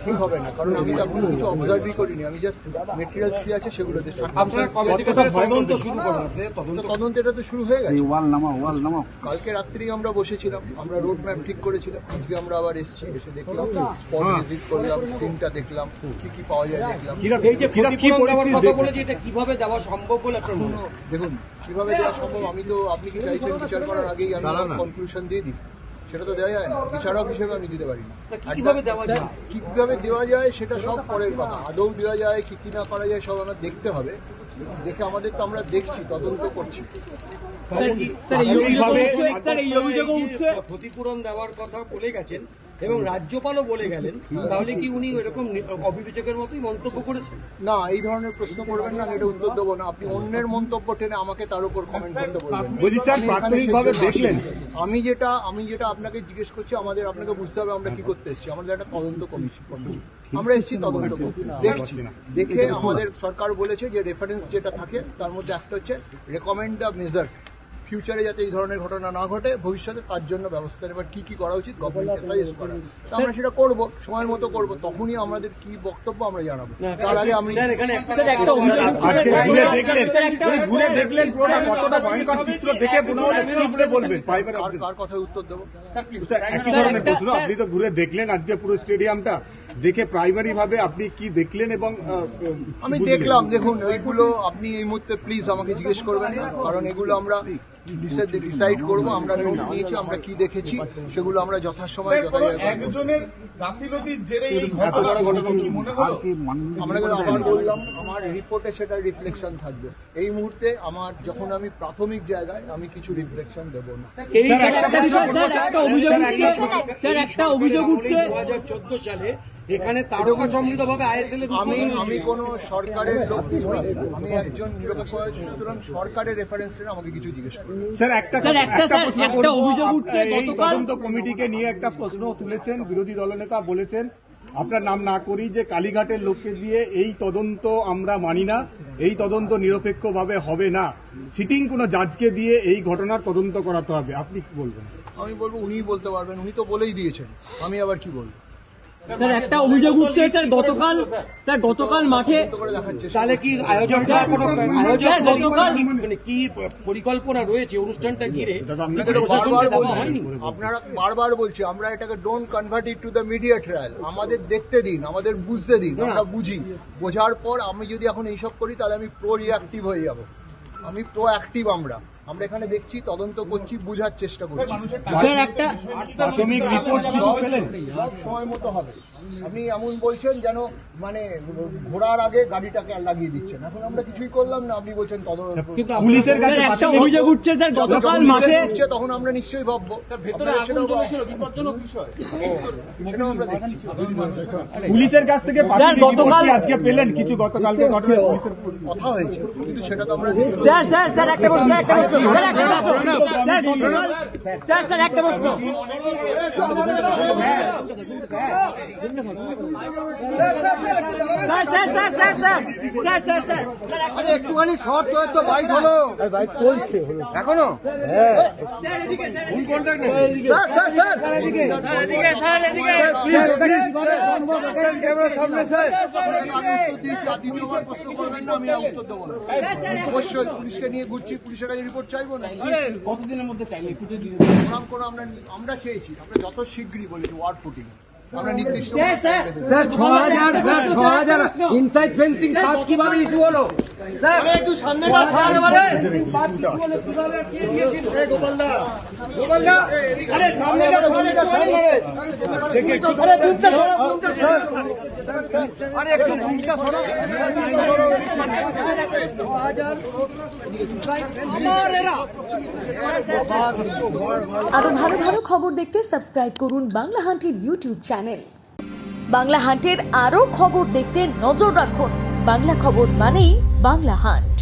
ঠিক হবে না, কারণ আমি তো এখন কিছু অবজার্ভই করিনি, আমি জাস্ট মেটেরিয়ালস কি আছে সেগুলো তদন্ত এটা তো শুরু হয়ে গেছে। কালকে রাত্রেই আমরা বসেছিলাম, আমরা রোড ম্যাপ ঠিক করেছিলাম, আজকে আমরা আবার এসেছি, এসে দেখলাম, স্পট ভিজিট করলাম, সিনটা দেখলাম, কি কি পাওয়া যায় দেখলাম। কিভাবে দেওয়া সম্ভব বলে দেখুন কিভাবে দেওয়া সম্ভব, আপনি কি চাইছেন বিচার করার আগেই আমি কনক্লুশন দিয়ে দিই? সেটা তো দেওয়া যায় না, বিচারক হিসেবে আমি দিতে পারি না। কিভাবে দেওয়া যায় সেটা সব পরের কথা, আদৌ দেওয়া যায় কি না করা যায় সব আমার দেখতে হবে, দেখে আমাদের তো আমরা দেখছি, তদন্ত করছি। ক্ষতিপূরণ দেওয়ার কথা বলে গেছেন এবং রাজ্যপালও বলে গেলেন, তাহলে কি উনি এরকম অবিবেচকের মতোই মন্তব্য করেছেন? না, এই ধরনের প্রশ্ন করবেন না, এটা উত্তর দেবো না। আপনি অন্যের মন্তব্য টেনে আমাকে তার উপর কমেন্ট করতে বলবেন। আমি যেটা আপনাকে জিজ্ঞেস করছি, আপনাকে বুঝতে হবে আমরা কি করতে এসেছি। আমাদের একটা তদন্ত কমিটি, আমরা এসেছি তদন্ত করতে, দেখছি, দেখে আমাদের সরকার বলেছে যে রেফারেন্স যেটা থাকে তার মধ্যে একটা হচ্ছে রেকমেন্ড দ্য মেজার্স, ফিউচারে যাতে এই ধরনের ঘটনা না ঘটে, ভবিষ্যতে তার জন্য ব্যবস্থা নেবার কি করা উচিত গভর্নমেন্টকে সাজেস্ট করা। তো আমরা সেটা করবো, সময় মতো করবো, তখনই আমাদের কি বক্তব্য আমরা জানাবো। তার আগে আমি কার কথায় উত্তর দেবো? আপনি তো ঘুরে দেখলেন আজকে পুরো স্টেডিয়ামটা, দেখে প্রাইমারি ভাবে আপনি কি দেখলেন? এবং আমি দেখলাম, দেখুন ওইগুলো আপনি এই মুহূর্তে প্লিজ আমাকে জিজ্ঞেস করবেন না, কারণ এগুলো আমরা ডিসাইড করবো। আমরা নোট নিয়েছি, আমরা কি দেখেছি সেগুলো আমরা যথাসময় আবার বললাম, আমার রিপোর্টে সেটা রিফ্লেকশন থাকবে। এই মুহূর্তে যখন আমি প্রাথমিক জায়গায় আমি কিছু রিফ্লেকশন দেবো না। একটা অভিযোগ উঠছে 2014 সালে এখানে তারকা সমৃদ্ধভাবে আইএসএল আমি কোন সরকারের লোক নই, আমি একজন নিরপেক্ষ, সুতরাং সরকারের রেফারেন্সে আমাকে কিছু জিজ্ঞেস করুন। স্যার একটা অভিযোগ উঠছে, তদন্ত কমিটিকে নিয়ে একটা প্রশ্ন তুলেছেন বিরোধী দলনেতা, বলেছেন আপনার নাম না করি যে কালীঘাটের লোককে দিয়ে এই তদন্ত আমরা মানি না, এই তদন্ত নিরপেক্ষভাবে হবে না, সিটিং কোন জাজকে দিয়ে এই ঘটনার তদন্ত করাতে হবে। আপনি কি বলবেন? আমি বলবো উনিই বলতে পারবেন, উনি তো বলেই দিয়েছেন, আমি আবার কি বলবো? স্যার একটা অভিযোগ উঠছে স্যার গতকাল মাঠে, তাহলে কি আয়োজকরা গতকাল মানে কি পরিকল্পনা রয়েছে অনুষ্ঠানটা ঘিরে? আপনারা বারবার বলছি আমরা এটাকে don't convert it to the media trial, আমাদের দেখতে দিন, আমাদের বুঝতে দিন, আমরা বুঝি, বোঝার পর আমি যদি এখন এইসব করি তাহলে আমি প্রো রিঅ্যাক্টিভ হয়ে যাব। আমি প্রো অ্যাক্টিভ, আমরা এখানে দেখছি, তদন্ত করছি, বোঝার চেষ্টা করছি। প্রাথমিক রিপোর্ট সব সময় মতো হবে। আপনি এমন বলছেন যেন মানে ঘোড়ার আগে গাড়িটাকে লাগিয়ে দিচ্ছেন, এখন আমরা কিছুই করলাম না, আপনি বলছেন তদন্ত। পুলিশের কাছে একটা অভিযোগ উঠছে স্যার গতকাল মাঠে, তখন আমরা নিশ্চয়ই ভাববো, আমরা দেখছি। পুলিশের কাছ থেকে আজকে পেলেন কিছু গতকালকে ঘটনা কথা হয়েছে, কিন্তু সেটা তো আমরা একটুখানি শর্ট তো বাইক হলো, বাইক চলছে এখনো। অবশ্যই পুলিশকে নিয়ে ঘুরছি, পুলিশের কাছে রিপোর্ট চাইবো না। কতদিনের মধ্যে চাইলে আমরা চেয়েছি, আমরা যত শীঘ্রই বলেছি ওয়ার্ড ফুটিং, আমরা নির্দিষ্ট 6,000 ইনসাইড ফেন্সিং কাজ কিভাবে ইস্যু হলো? স্যার একটু সামনে না ছাড়াতে পারে গোপালদা আরে সামনেটা দেখে আরে দুটো আরে একটু ভূমিকা সরা আরো ভালো ভালো খবর দেখতে সাবস্ক্রাইব করুন বাংলা হান্টের ইউটিউব চ্যানেল। বাংলা হান্টের আরো খবর দেখতে নজর রাখুন। বাংলা খবর মানেই বাংলা হান্ট।